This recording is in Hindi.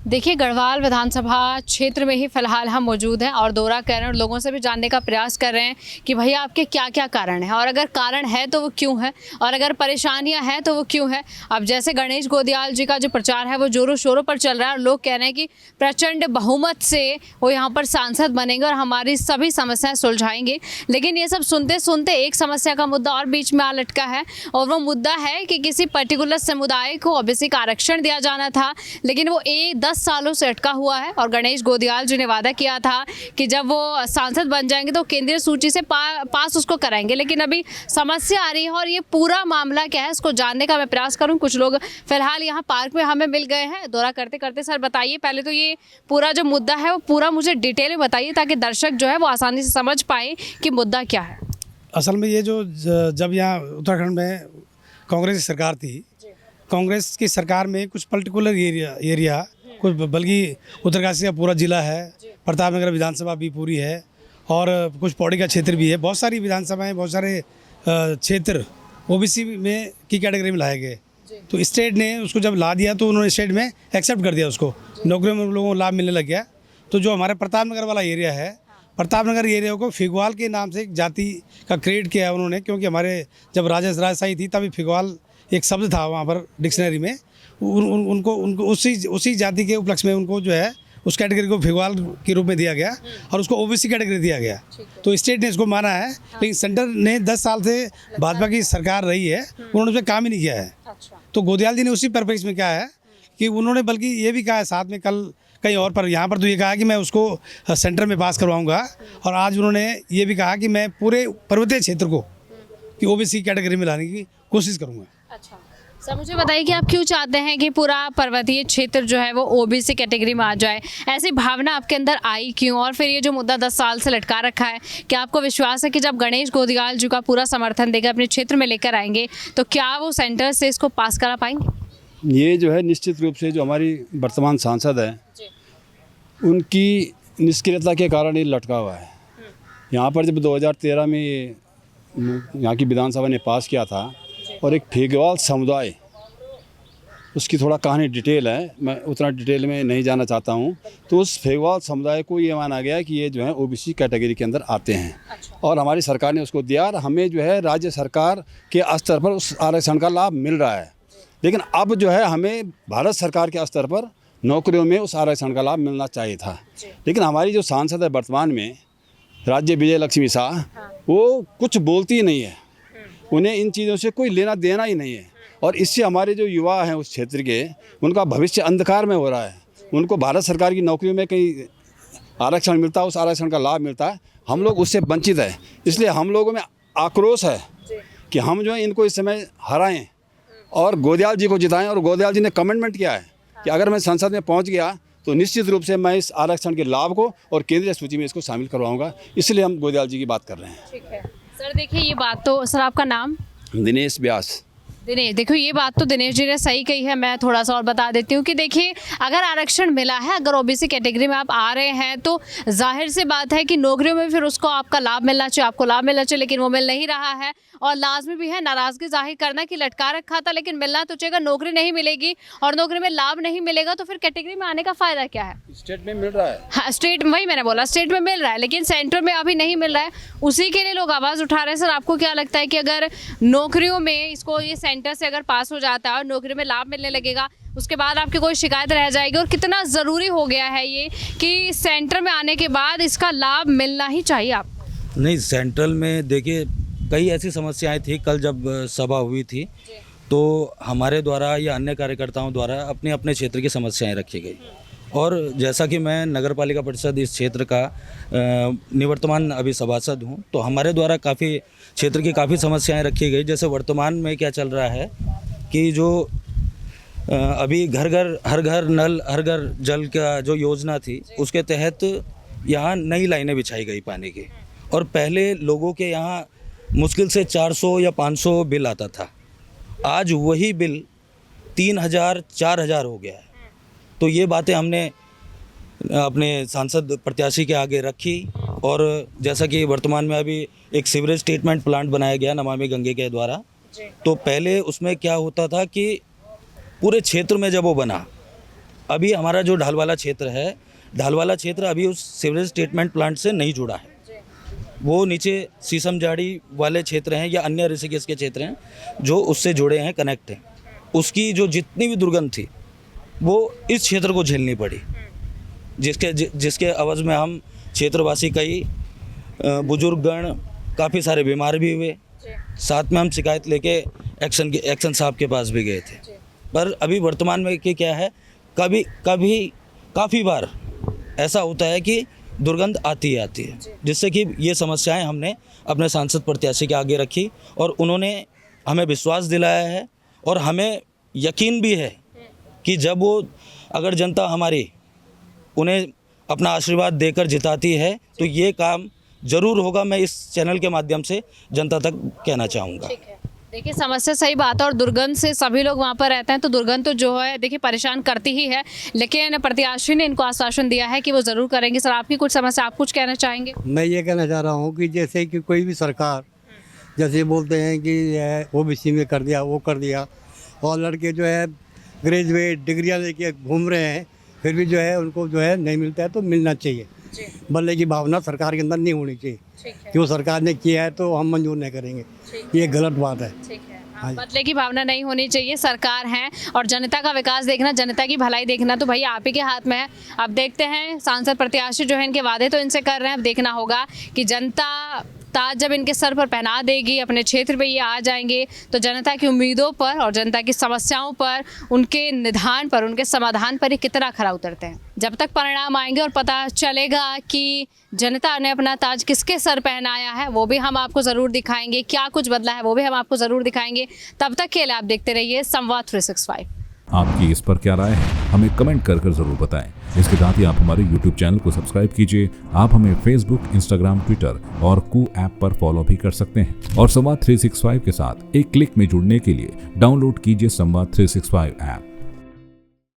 देखिए, गढ़वाल विधानसभा क्षेत्र में ही फिलहाल हम मौजूद हैं और दौरा कर रहे हैं और लोगों से भी जानने का प्रयास कर रहे हैं कि भैया आपके क्या क्या कारण हैं और अगर कारण है तो वो क्यों है और अगर परेशानियां हैं तो वो क्यों है। अब जैसे गणेश गोदियाल जी का जो प्रचार है वो जोरों शोरों पर चल रहा है और लोग कह रहे हैं कि प्रचंड बहुमत से वो यहाँ पर सांसद बनेंगे और हमारी सभी समस्याएं सुलझाएंगे। लेकिन ये सब सुनते सुनते एक समस्या का मुद्दा और बीच में आ लटका है और वो मुद्दा है कि किसी पर्टिकुलर समुदाय को ओबीसी का आरक्षण दिया जाना था, लेकिन वो 10 सालों से अटका हुआ है। और गणेश गोदियाल जी ने वादा किया था कि जब वो सांसद बन जाएंगे तो केंद्रीय सूची से पास उसको कराएंगे, लेकिन अभी समस्या आ रही है और ये पूरा मामला क्या है इसको जानने का मैं प्रयास करूं। कुछ लोग फिलहाल यहाँ पार्क में हमें मिल गए हैं दौरा करते करते। सर बताइए, पहले तो ये पूरा जो मुद्दा है वो पूरा मुझे डिटेल में बताइए ताकि दर्शक जो है वो आसानी से समझ पाए कि मुद्दा क्या है। असल में ये जो जब यहाँ उत्तराखंड में कांग्रेस की सरकार थी, कांग्रेस की सरकार में कुछ पर्टिकुलर एरिया कुछ बल्कि उत्तरकाशी का पूरा ज़िला है, प्रतापनगर विधानसभा भी पूरी है और कुछ पौड़ी का क्षेत्र भी है। बहुत सारी विधानसभाएं, बहुत सारे क्षेत्र ओबीसी में की कैटेगरी में लाए गए। तो स्टेट ने उसको जब ला दिया तो उन्होंने स्टेट में एक्सेप्ट कर दिया, उसको नौकरियों में लोगों को लाभ मिलने लग गया। तो जो हमारे प्रतापनगर वाला एरिया है, प्रतापनगर एरिया को फिगवाल के नाम से एक जाति का क्रिएट किया है उन्होंने, क्योंकि हमारे जब राजशाही थी तभी फिगवाल एक शब्द था वहाँ पर डिक्शनरी में। उनको उसी जाति के उपलक्ष्य में उनको जो है उस कैटेगरी को फिगवाल के रूप में दिया गया और उसको ओबीसी कैटेगरी दिया गया। तो स्टेट ने इसको माना है, लेकिन सेंटर ने 10 साल से भाजपा की सरकार रही है, उन्होंने उस पर काम ही नहीं किया है। तो गोदियाल जी ने उसी पर्पज में क्या है कि उन्होंने बल्कि ये भी कहा है साथ में कल कहीं और पर, यहाँ पर तो ये कहा कि मैं उसको सेंटर में पास करवाऊंगा और आज उन्होंने ये भी कहा कि मैं पूरे पर्वतीय क्षेत्र को कि ओबीसी कैटेगरी में लाने की कोशिश करूँगा। अच्छा सर, मुझे बताइए कि आप क्यों चाहते हैं कि पूरा पर्वतीय क्षेत्र जो है वो ओबीसी कैटेगरी में आ जाए? ऐसी भावना आपके अंदर आई क्यों? और फिर ये जो मुद्दा 10 साल से लटका रखा है, क्या आपको विश्वास है कि जब गणेश गोदियाल जी का पूरा समर्थन देकर अपने क्षेत्र में लेकर आएंगे तो क्या वो सेंटर से इसको पास करा पाएंगे? ये जो है निश्चित रूप से जो हमारी वर्तमान सांसद है उनकी निष्क्रियता के कारण ये लटका हुआ है। यहाँ पर जब 2013 में ये यहाँ की विधानसभा ने पास किया था और एक फेगवाल समुदाय, उसकी थोड़ा कहानी डिटेल है, मैं उतना डिटेल में नहीं जाना चाहता हूँ। तो उस फेगवाल समुदाय को ये माना गया कि ये जो है ओबीसी कैटेगरी के अंदर आते हैं और हमारी सरकार ने उसको दिया और हमें जो है राज्य सरकार के स्तर पर उस आरक्षण का लाभ मिल रहा है। लेकिन अब जो है हमें भारत सरकार के स्तर पर नौकरियों में उस आरक्षण का लाभ मिलना चाहिए था। लेकिन हमारी जो सांसद है वर्तमान में राज्य विजय लक्ष्मी शाह, वो कुछ बोलती ही नहीं है, उन्हें इन चीज़ों से कोई लेना देना ही नहीं है और इससे हमारे जो युवा हैं उस क्षेत्र के, उनका भविष्य अंधकार में हो रहा है। उनको भारत सरकार की नौकरियों में कहीं आरक्षण मिलता है, उस आरक्षण का लाभ मिलता है, हम लोग उससे वंचित हैं। इसलिए हम लोगों में आक्रोश है कि हम जो है इनको इस समय हराएं और गोदियाल जी को जिताएं। और गोदियाल जी ने कमिटमेंट किया है कि अगर मैं संसद में पहुंच गया तो निश्चित रूप से मैं इस आरक्षण के लाभ को और केंद्रीय सूची में इसको शामिल करवाऊंगा। इसलिए हम गोदियाल जी की बात कर रहे हैं। ठीक है सर, देखिए ये बात तो, सर आपका नाम? दिनेश व्यास। दिनेश, देखो ये बात तो दिनेश जी ने सही कही है। मैं थोड़ा सा और बता देती हूँ कि देखिए, अगर आरक्षण मिला है, अगर ओबीसी कैटेगरी में आप आ रहे हैं तो जाहिर सी बात है कि नौकरियों में फिर उसको आपका लाभ मिलना चाहिए, आपको लाभ मिलना चाहिए, लेकिन वो मिल नहीं रहा है। और लाजमी भी है नाराजगी जाहिर करना कि लटका रखा था लेकिन मिलना तो चाहिए। नौकरी नहीं मिलेगी और नौकरी में लाभ नहीं मिलेगा तो फिर कैटेगरी में आने का फायदा क्या है? स्टेट में मिल रहा है। हाँ, स्टेट, वही मैंने बोला, स्टेट में मिल रहा है लेकिन सेंटर में अभी नहीं मिल रहा है। उसी के लिए लोग आवाज़ उठा रहे हैं। सर आपको क्या लगता है कि अगर नौकरियों में इसको ये सेंटर से अगर पास हो जाता है और नौकरी में लाभ मिलने लगेगा, उसके बाद आपकी कोई शिकायत रह जाएगी? और कितना ज़रूरी हो गया है ये कि सेंटर में आने के बाद इसका लाभ मिलना ही चाहिए आपको? नहीं, सेंट्रल में देखिए कई ऐसी समस्याएं थी। कल जब सभा हुई थी तो हमारे द्वारा या अन्य कार्यकर्ताओं द्वारा अपने अपने क्षेत्र की समस्याएं रखी गई और जैसा कि मैं नगर पालिका परिषद इस क्षेत्र का निवर्तमान अभी सभासद हूं, तो हमारे द्वारा काफ़ी क्षेत्र की काफ़ी समस्याएं रखी गई। जैसे वर्तमान में क्या चल रहा है कि जो अभी घर घर हर घर नल हर घर जल का जो योजना थी उसके तहत यहाँ नई लाइनें बिछाई गई पानी की और पहले लोगों के यहाँ मुश्किल से 400 या 500 बिल आता था, आज वही बिल 3000 4000 हो गया है। तो ये बातें हमने अपने सांसद प्रत्याशी के आगे रखी और जैसा कि वर्तमान में अभी एक सीवरेज ट्रीटमेंट प्लांट बनाया गया नमामि गंगे के द्वारा, तो पहले उसमें क्या होता था कि पूरे क्षेत्र में जब वो बना, अभी हमारा जो ढालवाला क्षेत्र है, ढालवाला क्षेत्र अभी उस सीवरेज ट्रीटमेंट प्लांट से नहीं जुड़ा है। वो नीचे शीशम झाड़ी वाले क्षेत्र हैं या अन्य ऋषिकेश के क्षेत्र हैं जो उससे जुड़े हैं, कनेक्ट हैं। उसकी जो जितनी भी दुर्गंध थी वो इस क्षेत्र को झेलनी पड़ी, जिसके अवज़ में हम क्षेत्रवासी कई बुजुर्गगण काफ़ी सारे बीमार भी हुए। साथ में हम शिकायत लेके एक्शन साहब के पास भी गए थे। पर अभी वर्तमान में कि क्या है, कभी काफ़ी बार ऐसा होता है कि दुर्गंध आती है, जिससे कि ये समस्याएं हमने अपने सांसद प्रत्याशी के आगे रखी और उन्होंने हमें विश्वास दिलाया है और हमें यकीन भी है कि जब वो अगर जनता हमारी उन्हें अपना आशीर्वाद देकर जिताती है तो ये काम ज़रूर होगा। मैं इस चैनल के माध्यम से जनता तक कहना चाहूँगा। देखिए, समस्या सही बात है और दुर्गंध से सभी लोग वहाँ पर रहते हैं, तो दुर्गंध तो जो है देखिए परेशान करती ही है, लेकिन प्रत्याशी ने इनको आश्वासन दिया है कि वो ज़रूर करेंगे। सर, आपकी कुछ समस्या, आप कुछ कहना चाहेंगे? मैं ये कहना चाह रहा हूँ कि जैसे कि कोई भी सरकार जैसे बोलते हैं कि ओबीसी में कर दिया, वो कर दिया, और लड़के जो है ग्रेजुएट डिग्रियाँ लेके घूम रहे हैं, फिर भी जो है उनको जो है नहीं मिलता है, तो मिलना चाहिए। बल्ले की भावना सरकार के अंदर नहीं होनी चाहिए कि वो सरकार ने किया है तो हम मंजूर नहीं करेंगे, ये गलत बात है। बदले की भावना नहीं होनी चाहिए, सरकार है और जनता का विकास देखना, जनता की भलाई देखना तो भाई आप ही के हाथ में है। अब देखते हैं सांसद प्रत्याशी जो है इनके वादे तो इनसे कर रहे हैं, अब देखना होगा कि जनता ताज जब इनके सर पर पहना देगी, अपने क्षेत्र पे ये आ जाएंगे तो जनता की उम्मीदों पर और जनता की समस्याओं पर, उनके निदान पर, उनके समाधान पर ये कितना खरा उतरते हैं। जब तक परिणाम आएंगे और पता चलेगा कि जनता ने अपना ताज किसके सर पहनाया है, वो भी हम आपको ज़रूर दिखाएंगे, क्या कुछ बदला है वो भी हम आपको ज़रूर दिखाएंगे। तब तक के लिए आप देखते रहिए संवाद 365। आपकी इस पर क्या राय है, हमें कमेंट कर जरूर बताएं। इसके साथ ही आप हमारे YouTube चैनल को सब्सक्राइब कीजिए। आप हमें Facebook, Instagram, Twitter और कू ऐप पर फॉलो भी कर सकते हैं। और संवाद 365 के साथ एक क्लिक में जुड़ने के लिए डाउनलोड कीजिए संवाद 365 ऐप।